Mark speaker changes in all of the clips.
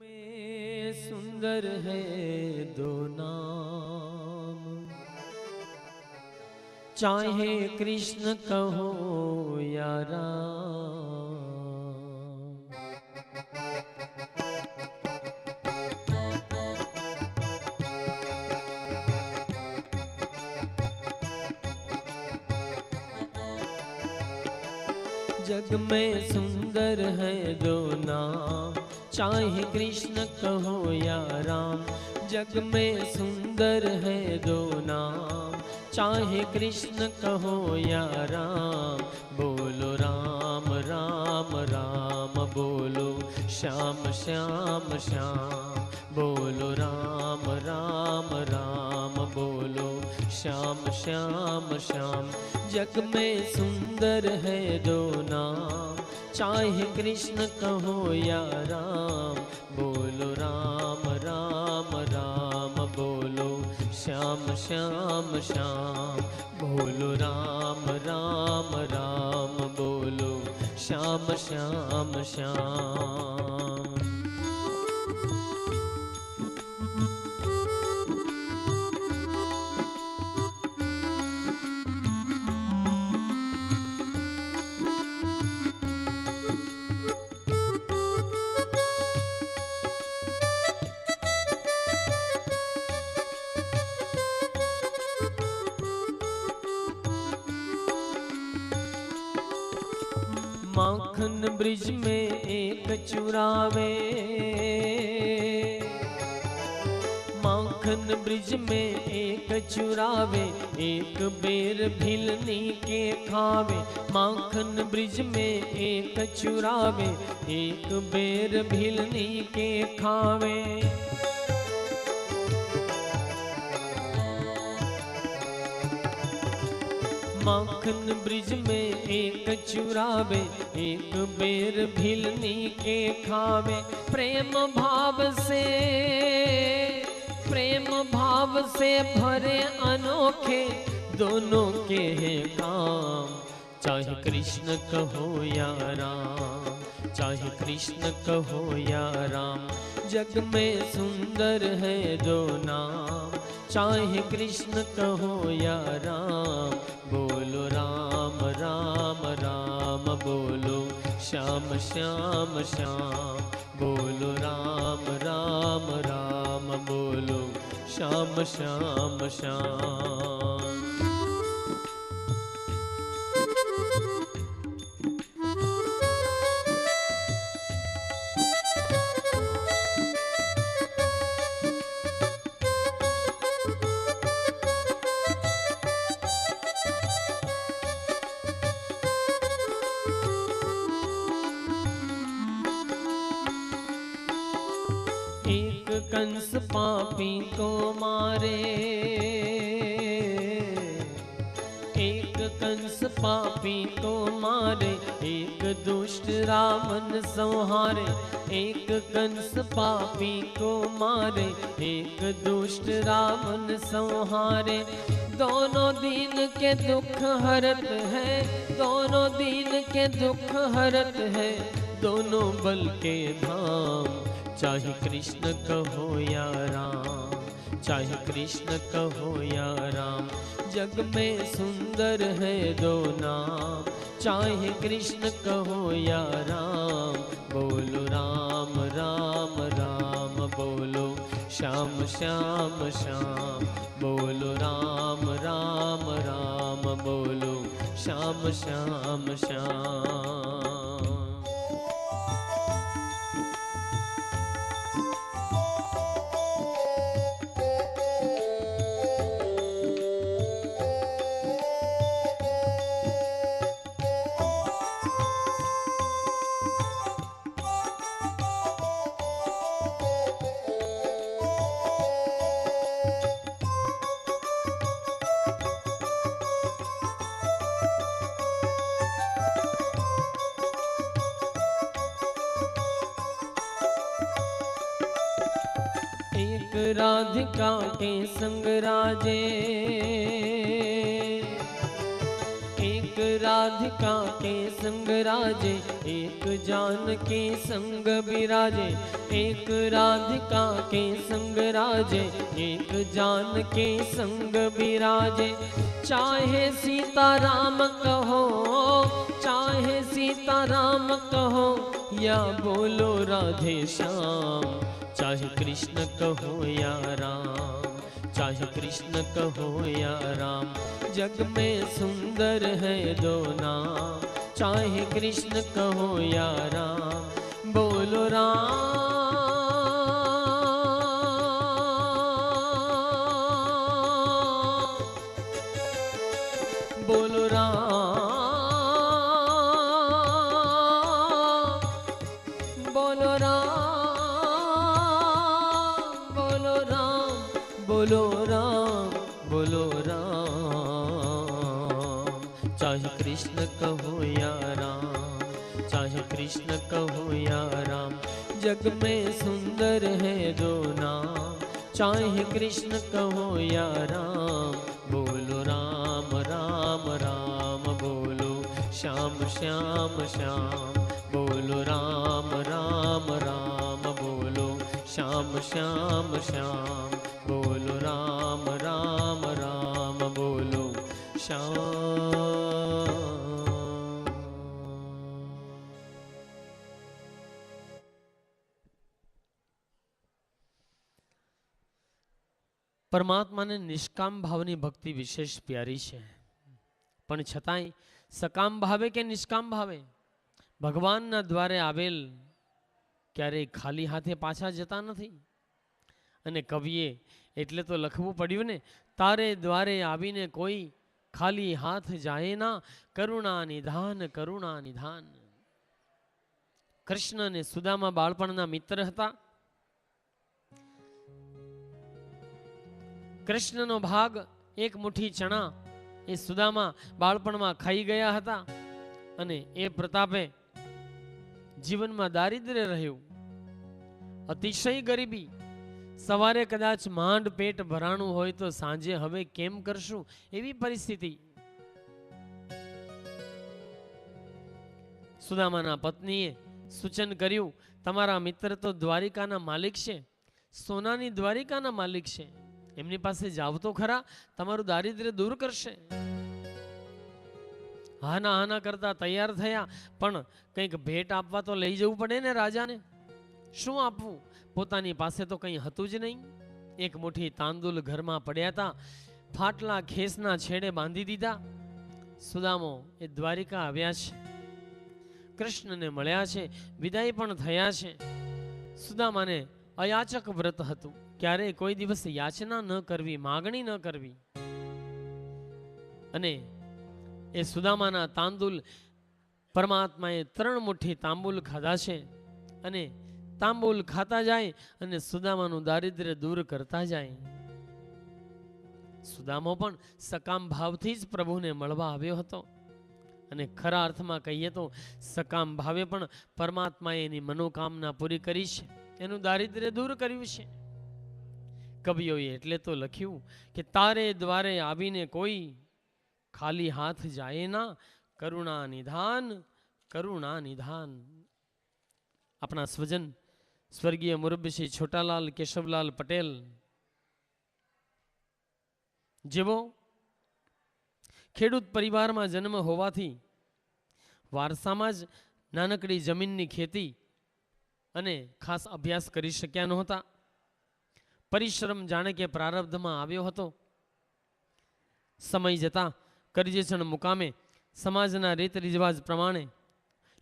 Speaker 1: में सुंदर है दो नाम, चाहे कृष्ण कहो या राम। जग में सुंदर है दो नाम, चाहे कृष्ण कहो या राम। जग में सुंदर है दो नाम, चाहे कृष्ण कहो या राम। बोलो राम राम राम, बोलो श्याम श्याम श्याम। बोलो राम राम राम, बोलो श्याम श्याम श्याम। जग में सुंदर है दो नाम, चाहे कृष्ण कहो या राम। बोलो राम राम राम, बोलो श्याम श्याम श्याम। बोलो राम राम राम, बोलो श्याम श्याम श्याम। माखन ब्रिज में एक चुरावे, माखन ब्रिज में एक चुरावे, एक बेर भिलनी के खावे। माखन ब्रिज में एक चुरावे, एक बेर भिलनी के खावे। माखन ब्रिज में एक चुरावे, एक बेर भिलनी के खावे। प्रेम भाव से, प्रेम भाव से भरे अनोखे दोनों के हैं काम। चाहे कृष्ण कहो या राम, चाहे कृष्ण कहो या राम। जग में सुंदर है दो नाम, चाहे कृष्ण कहो या राम। बोलो राम राम राम, बोलो श्याम श्याम श्याम। बोलो राम राम राम, बोलो श्याम श्याम श्याम। एक कंस पापी को मारे, एक कंस पापी को मारे, एक दुष्ट रावण संहारे। एक कंस पापी को मारे, एक दुष्ट रावण संहारे। दोनों दीन के दुख हरत है, दोनों दीन के दुख हरत है, दोनों बल के धाम। चाहे कृष्ण कहो या राम, चाहे कृष्ण कहो या राम। जग में सुंदर है दो नाम, चाहे कृष्ण कहो या राम। बोलो राम राम राम, बोलो श्याम श्याम श्याम। बोलो राम राम राम, बोलो श्याम श्याम श्याम। एक राधिका के संग राजे, एक राधिका के संग राजे, एक जानकी संग बिराजे। एक राधिका के संग राजे, एक जानकी संग बिराजे। चाहे सीताराम कहो, चाहे सीताराम कहो, या बोलो राधे श्याम। चाहे कृष्ण कहो या राम, चाहे कृष्ण कहो या राम, जग में सुंदर है दो नाम। चाहे कृष्ण कहो या राम, बोलो राम, बोलो राम, बोलो राम, बोलो राम, बोलो राम, बोलो राम। चाहे कृष्ण कहो या राम, चाहे कृष्ण कहो या राम, जग में सुंदर है दो नाम। चाहे कृष्ण कहो या राम, बोलो राम राम राम, बोलो श्याम श्याम श्याम, बोलो राम राम राम, बोलो श्याम श्याम श्याम, बोलो राम राम राम, बोलो श्याम। પરમાત્માને નિષ્કામ ભાવની ભક્તિ વિશેષ પ્યારી છે, પણ છતાંય સકામ ભાવે કે નિષ્કામ ભાવે ભગવાનના દ્વારે આવેલ ક્યારેય ખાલી હાથે પાછા જતા નથી. અને કવિએ એટલે તો લખવું પડ્યું ને, તારે દ્વારે આવીને કોઈ ખાલી હાથ જાય ના, કરુણા નિધાન કરુણા નિધાન. કૃષ્ણ અને સુદામા બાળપણના મિત્ર હતા. કૃષ્ણનો ભાગ એક મુઠ્ઠી ચણા એ સુદામા બાળપણમાં ખાઈ ગયા હતા, અને એ પ્રતાપે જીવનમાં દારિદ્ર્ય રહ્યું, અતિશય ગરીબી. સવારે કદાચ માંડ પેટ ભરાણું હોય તો સાંજે હવે કેમ કરશું એવી પરિસ્થિતિ. સુદામાના પત્નીએ સૂચન કર્યું, તમારા મિત્ર તો દ્વારિકાના માલિક છે, સોનાની દ્વારિકાના માલિક છે, એમની પાસે જાવ તો ખરા, તમારું દારિદ્ર્ય દૂર કરશે. હાના હાના કરતા તૈયાર થયા, પણ કંઈક ભેટ આપવા તો લઈ જવું પડે ને રાજાને. શું આપવું? પોતાની પાસે તો કંઈ હતું જ નહીં. એક મુઠ્ઠી તાંદુલ ઘરમાં પડ્યા હતા, ફાટલા ખેસના છેડે બાંધી દીધા. સુદામો એ દ્વારિકા આવ્યા છે, કૃષ્ણને મળ્યા છે, વિદાય પણ થયા છે. સુદામાને અયાચક વ્રત હતું, ક્યારેય કોઈ દિવસ યાચના ન કરવી, માગણી ન કરવી. અને એ સુદામાના તાંદુલ પરમાત્માએ 3 મુઠ્ઠી તાંબુલ ખાધા છે, અને તાંબુલ ખાતા જાય અને સુદામાનું દારિદ્ર્ય દૂર કરતા જાય. સુદામો પણ સકામ ભાવથી જ પ્રભુને મળવા આવ્યો હતો, અને ખરા અર્થમાં કહીએ તો સકામ ભાવે પણ પરમાત્માએ એની મનોકામના પૂરી કરી છે, એનું દારિદ્ર્ય દૂર કર્યું છે. કવિઓએ એટલે તો લખ્યું કે તારે દ્વારે આવીને કોઈ ખાલી હાથ જાય ના, કરુણા નિધાન કરુણા નિધાન. આપણા સ્વજન સ્વર્ગીય મુરબ્બી છોટાલાલ કેશવલાલ પટેલ, જેવો ખેડૂત પરિવારમાં જન્મ હોવાથી વારસામાં જ નાનકડી જમીનની ખેતી અને ખાસ અભ્યાસ કરી શક્યા નહોતા. પરિશ્રમ જાણે કે પ્રારબ્ધમાં આવ્યો હતો. સમય જતા કરજેસણ મુકામે સમાજના રીત રિવાજ પ્રમાણે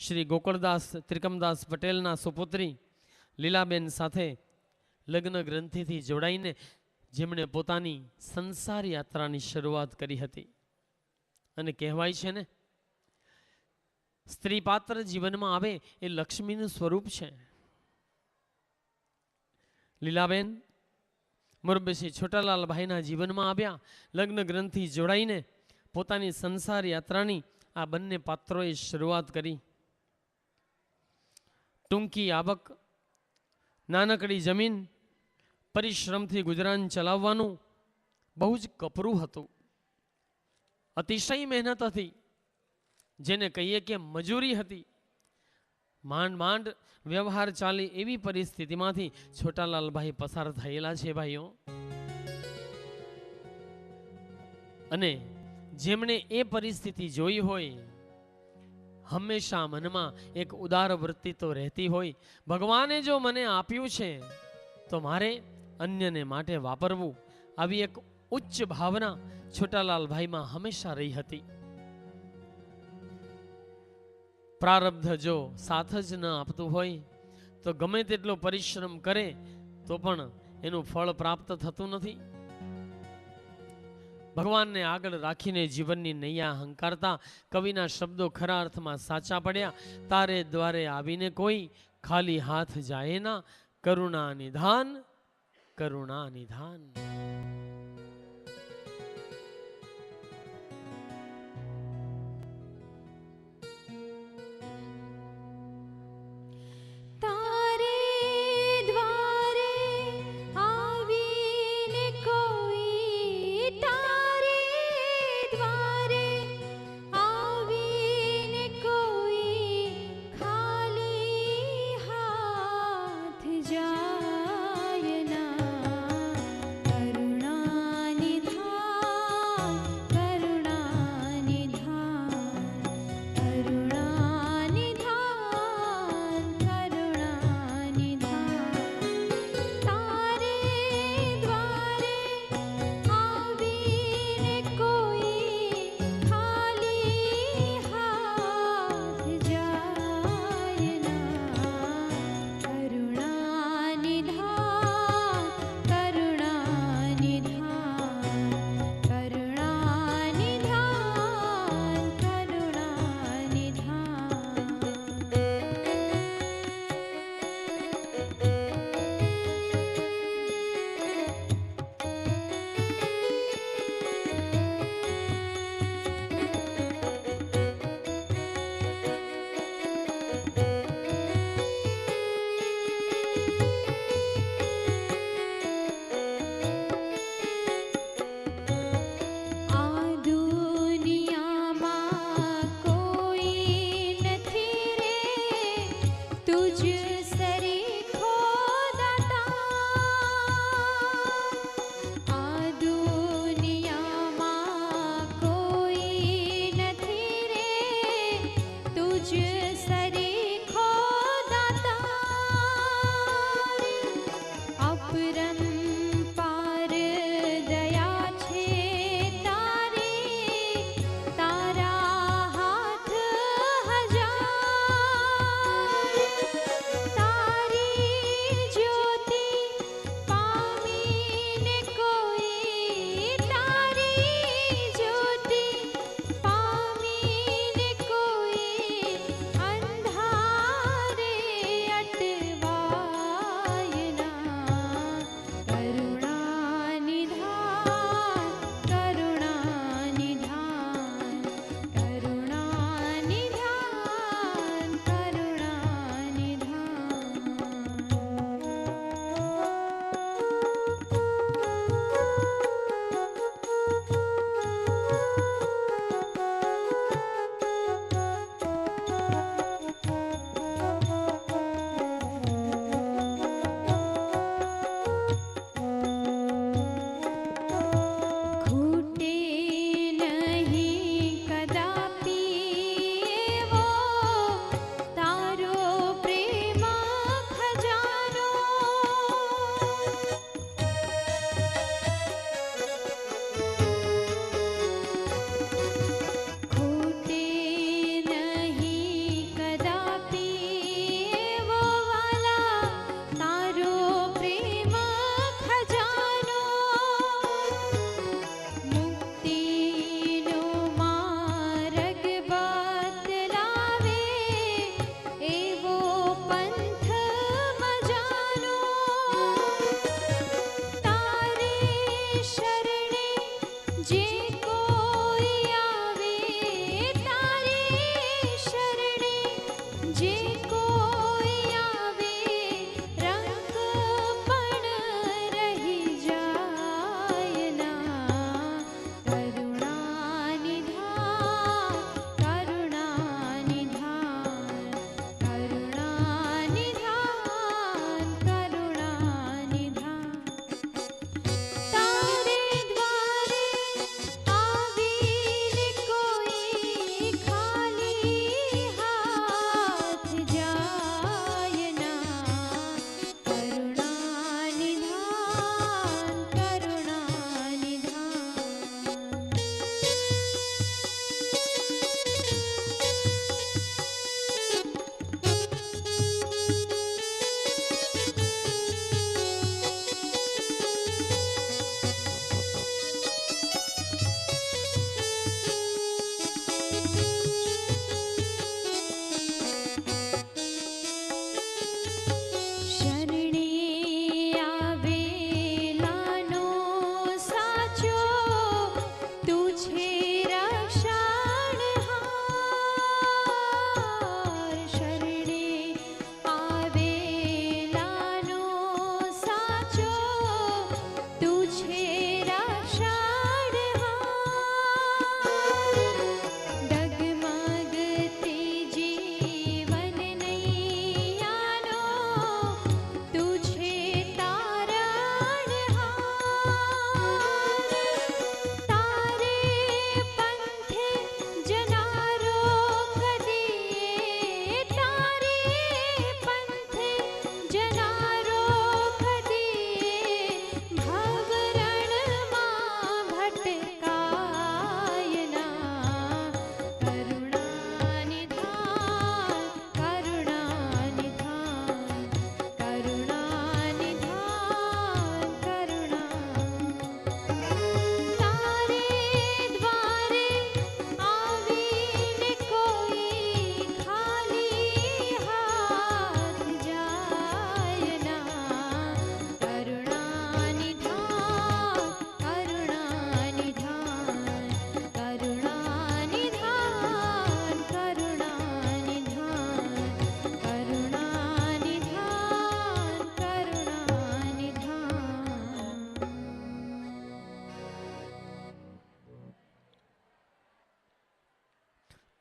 Speaker 1: શ્રી ગોકળદાસ ત્રિકમદાસ પટેલના સુપુત્રી લીલાબેન સાથે લગ્ન ગ્રંથિથી જોડાઈને જેમણે પોતાની સંસાર યાત્રાની શરૂઆત કરી હતી. અને કહેવાય છે ને, સ્ત્રી પાત્ર જીવનમાં આવે એ લક્ષ્મીનું સ્વરૂપ છે. લીલાબેન મુરબ્બી છોટાલાલ ભાઈના જીવનમાં આવ્યા, લગ્ન ગ્રંથિ જોડાઈને પોતાની સંસાર યાત્રાની આ બંને પાત્રોએ શરૂઆત કરી. ટૂંકી આવક, નાનકડી જમીન, પરિશ્રમથી ગુજરાન ચલાવવાનું બહુ જ કપરું હતું. અતિશય મહેનત હતી. જેને કહીએ કે મજૂરી હતી, માંડ માંડ વ્યવહાર ચાલે એવી પરિસ્થિતિમાંથી છોટાલાલભાઈ પસાર થયેલા છે ભાઈઓ. અને જેમણે એ પરિસ્થિતિ જોઈ હોય, હંમેશા મનમાં એક ઉદાર વૃત્તિ તો રહેતી હોય, ભગવાને જો મને આપ્યું છે તો મારે અન્યને માટે વાપરવું, આવી એક ઉચ્ચ ભાવના છોટાલાલભાઈમાં હંમેશા રહી હતી. પ્રારબ્ધ જો સાથ જ ન આપતું હોય તો ગમે તેટલો પરિશ્રમ કરે તો પણ એનું ફળ પ્રાપ્ત થતું નથી. ભગવાનને આગળ રાખીને જીવનની નૈયા હંકારતા કવિના શબ્દો ખરા અર્થમાં સાચા પડ્યા. તારે દ્વારે આવીને કોઈ ખાલી હાથ જાય ના, કરુણા નિધાન, કરુણા નિધાન.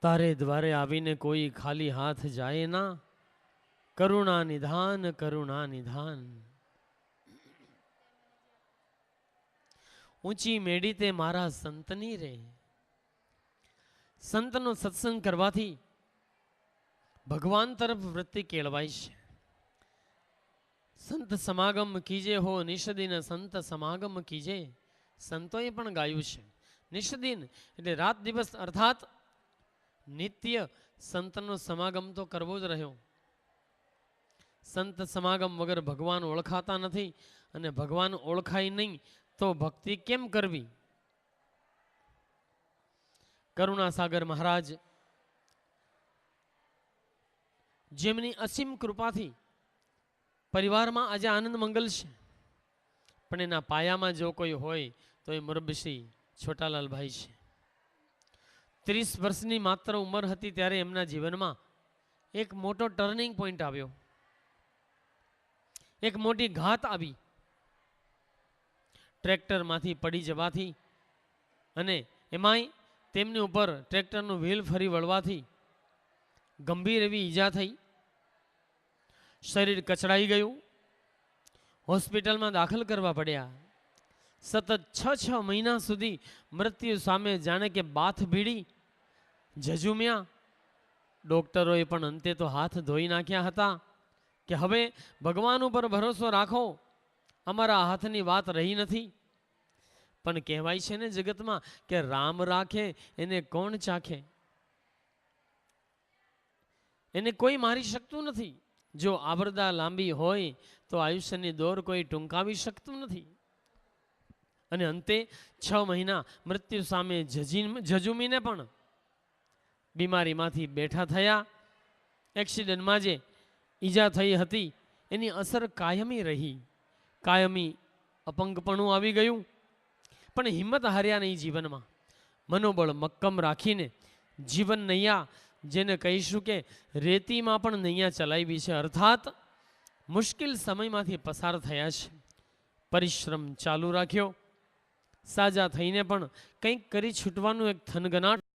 Speaker 1: તારે દ્વારે આવીને કોઈ ખાલી હાથ જાય ના, કરુણા નિધાન, કરુણા નિધાન. ઊંચી મેડી તે મારા સંતની રે. સંતનો સત્સંગ કરવાથી ભગવાન તરફ વૃત્તિ કેળવાય છે. સંત સમાગમ કીજે હો નિષદિન, સંત સમાગમ કીજે. સંતોએ પણ ગાયું છે. નિષદિન એટલે રાત દિવસ, અર્થાત નિત્ય સંતનો સમાગમ તો કરવો જ રહ્યો. સંત સમાગમ વગર ભગવાન ઓળખાતા નથી, અને ભગવાન ઓળખાય નહીં તો ભક્તિ કેમ કરવી? કરુણાસાગર મહારાજ, જેમની અસીમ કૃપાથી પરિવારમાં આજે આનંદ મંગલ છે, પણ એના પાયામાં જો કોઈ હોય તો એ મુરબ્બી છોટાલાલભાઈ છે. 30 વર્ષની માત્ર ઉંમર હતી ત્યારે એમના જીવનમાં એક મોટો ટર્નિંગ પોઈન્ટ આવ્યો, એક મોટી ઘાત આવી. ટ્રેક્ટરમાંથી પડી જવાથી અને એમાંય તેમની ઉપર ટ્રેક્ટરનું વ્હીલ ફરી વળવાથી ગંભીર એવી ઈજા થઈ. શરીર કચડાઈ ગયું, હોસ્પિટલમાં દાખલ કરવા પડ્યા. સતત 6 મહિના સુધી મૃત્યુ સામે જાણે કે બાથ ભીડી ઝઝુમ્યા. ડોક્ટરોએ પણ અંતે તો હાથ ધોઈ નાખ્યા હતા કે હવે ભગવાન ઉપર ભરોસો રાખો, અમારા હાથની વાત રહી નથી. પણ કહેવાય છે ને જગતમાં કે રામ રાખે એને કોણ ચાખે? એને કોઈ મારી શકતું નથી. જો આવરદા લાંબી હોય તો આયુષ્યની દોર કોઈ ટૂંકાવી શકતું નથી. અને અંતે 6 મહિના મૃત્યુ સામે ઝઝુમીને પણ બીમારીમાંથી બેઠા થયા. એક્સિડન્ટમાં જે ઈજા થઈ હતી એની અસર કાયમી રહી, કાયમી અપંગપણું આવી ગયું. પણ હિંમત હાર્યા નહીં જીવનમાં. મનોબળ મક્કમ રાખીને જીવન નૈયા, જેને કહીશું કે રેતીમાં પણ નૈયા ચલાવી છે, અર્થાત મુશ્કેલ સમયમાંથી પસાર થયા છે. પરિશ્રમ ચાલુ રાખ્યો. સાજા થઈને પણ કંઈક કરી છૂટવાનું એક થનગનાટ